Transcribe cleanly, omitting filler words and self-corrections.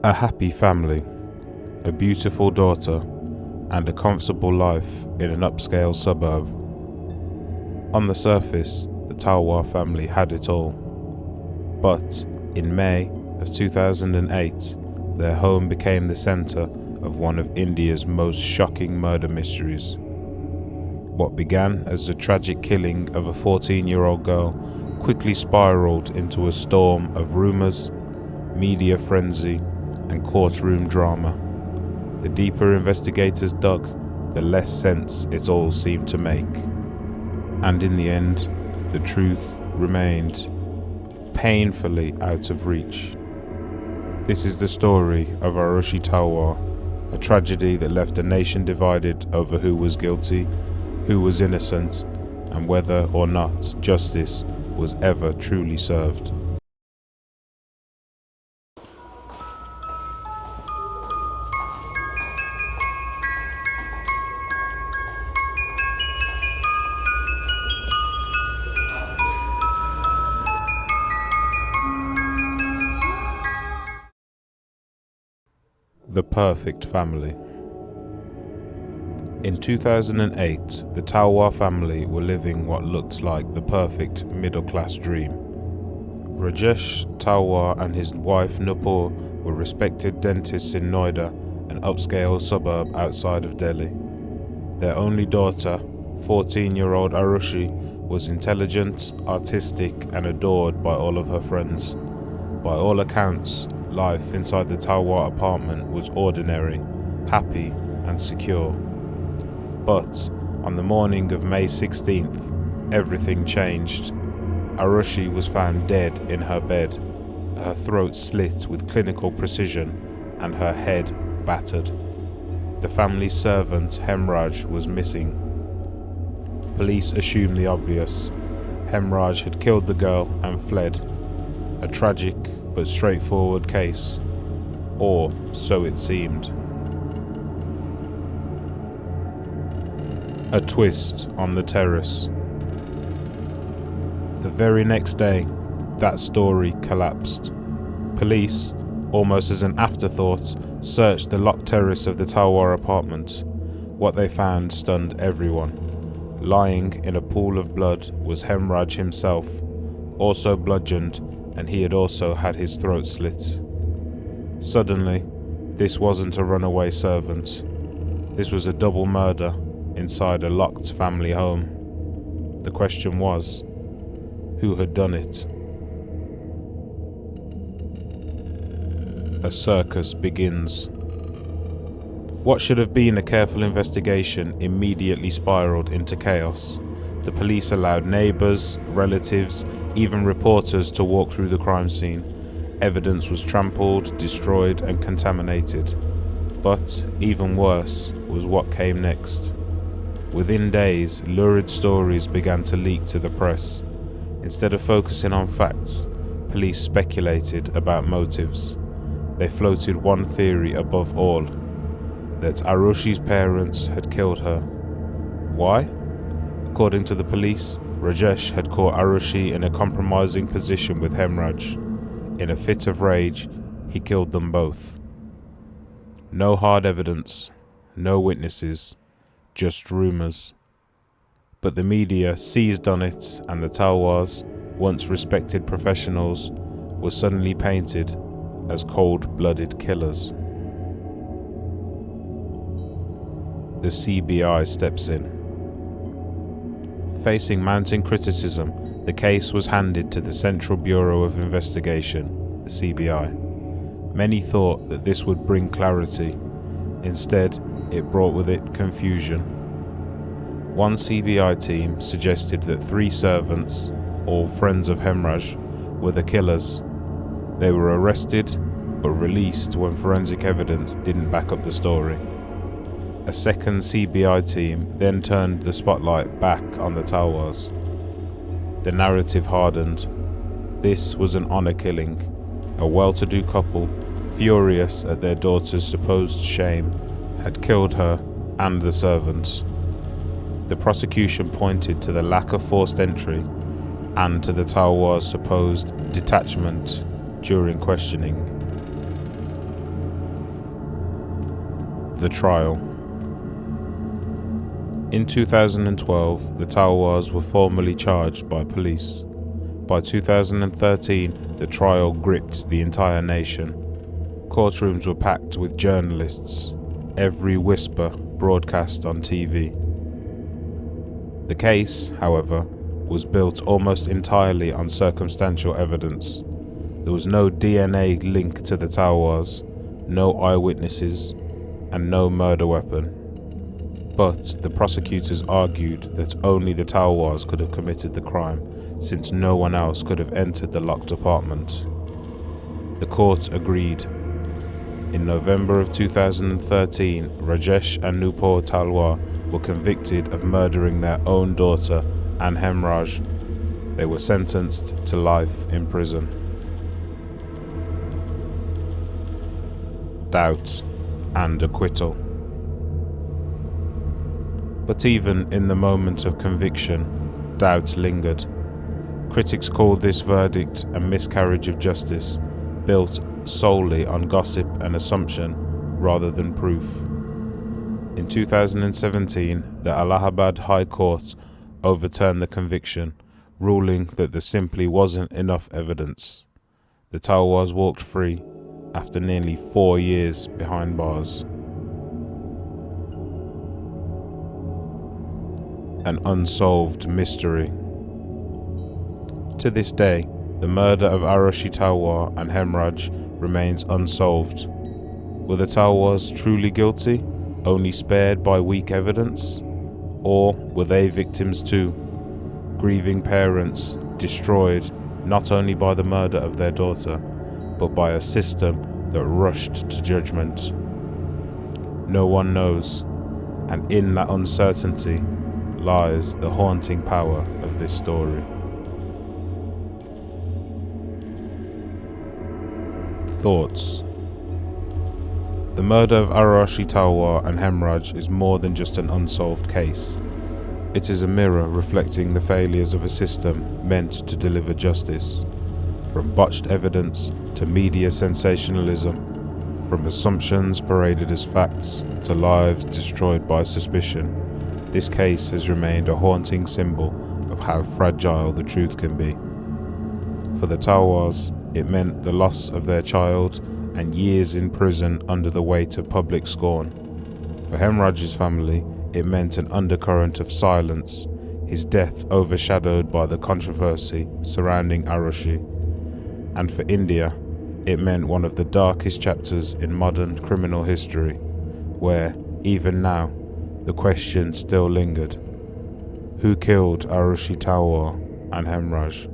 A happy family, a beautiful daughter, and a comfortable life in an upscale suburb. On the surface, the Talwar family had it all. But in May of 2008, their home became the centre of one of India's most shocking murder mysteries. What began as the tragic killing of a 14-year-old girl quickly spiralled into a storm of rumours, media frenzy, and courtroom drama. The deeper investigators dug, the less sense it all seemed to make. And in the end, the truth remained painfully out of reach. This is the story of Aarushi Talwar, a tragedy that left a nation divided over who was guilty, who was innocent, and whether or not justice was ever truly served. The perfect family. In 2008, the Talwar family were living what looked like the perfect middle-class dream. Rajesh Talwar and his wife Nupur were respected dentists in Noida, an upscale suburb outside of Delhi. Their only daughter, 14-year-old Aarushi, was intelligent, artistic, and adored by all of her friends. By all accounts, life inside the Talwar apartment was ordinary, happy, and secure. But on the morning of May 16th, everything changed. Aarushi was found dead in her bed, her throat slit with clinical precision and her head battered. The family's servant, Hemraj, was missing. Police assumed the obvious. Hemraj had killed the girl and fled. A tragic but straightforward case, or so it seemed. A twist on the terrace. The very next day, that story collapsed. Police, almost as an afterthought, searched the locked terrace of the Talwar apartment. What they found stunned everyone. Lying in a pool of blood was Hemraj himself, also bludgeoned, and he had also had his throat slit. Suddenly, this wasn't a runaway servant. This was a double murder inside a locked family home. The question was, who had done it? A circus begins. What should have been a careful investigation immediately spiraled into chaos. The police allowed neighbors, relatives, even reporters to walk through the crime scene. Evidence was trampled, destroyed, and contaminated. But even worse was what came next. Within days, lurid stories began to leak to the press. Instead of focusing on facts, police speculated about motives. They floated one theory above all, that Aarushi's parents had killed her. Why? According to the police, Rajesh had caught Aarushi in a compromising position with Hemraj. In a fit of rage, he killed them both. No hard evidence, no witnesses, just rumours. But the media seized on it, and the Talwars, once respected professionals, were suddenly painted as cold-blooded killers. The CBI steps in. Facing mounting criticism, the case was handed to the Central Bureau of Investigation, the CBI. Many thought that this would bring clarity. Instead, it brought with it confusion. One CBI team suggested that 3 servants, all friends of Hemraj, were the killers. They were arrested, but released when forensic evidence didn't back up the story. A second CBI team then turned the spotlight back on the Talwars. The narrative hardened. This was an honor killing. A well-to-do couple, furious at their daughter's supposed shame, had killed her and the servants. The prosecution pointed to the lack of forced entry and to the Talwar's supposed detachment during questioning. The trial. In 2012, the Talwars were formally charged by police. By 2013, the trial gripped the entire nation. Courtrooms were packed with journalists, every whisper broadcast on TV. The case, however, was built almost entirely on circumstantial evidence. There was no DNA link to the Talwars, no eyewitnesses, and no murder weapon. But the prosecutors argued that only the Talwars could have committed the crime, since no one else could have entered the locked apartment. The court agreed. In November of 2013, Rajesh and Nupur Talwar were convicted of murdering their own daughter, and Hemraj. They were sentenced to life in prison. Doubt and acquittal. But even in the moment of conviction, doubt lingered. Critics called this verdict a miscarriage of justice, built solely on gossip and assumption rather than proof. In 2017, the Allahabad High Court overturned the conviction, ruling that there simply wasn't enough evidence. The Talwars walked free after nearly 4 years behind bars. An unsolved mystery. To this day, the murder of Aarushi Talwar and Hemraj remains unsolved. Were the Talwars truly guilty, only spared by weak evidence? Or were they victims too? Grieving parents, destroyed not only by the murder of their daughter, but by a system that rushed to judgment. No one knows, and in that uncertainty lies the haunting power of this story. Thoughts. The murder of Aarushi Talwar and Hemraj is more than just an unsolved case. It is a mirror reflecting the failures of a system meant to deliver justice. From botched evidence to media sensationalism, from assumptions paraded as facts to lives destroyed by suspicion, this case has remained a haunting symbol of how fragile the truth can be. For the Talwars, it meant the loss of their child and years in prison under the weight of public scorn. For Hemraj's family, it meant an undercurrent of silence, his death overshadowed by the controversy surrounding Aarushi. And for India, it meant one of the darkest chapters in modern criminal history, where, even now, the question still lingered: who killed Aarushi Talwar and Hemraj?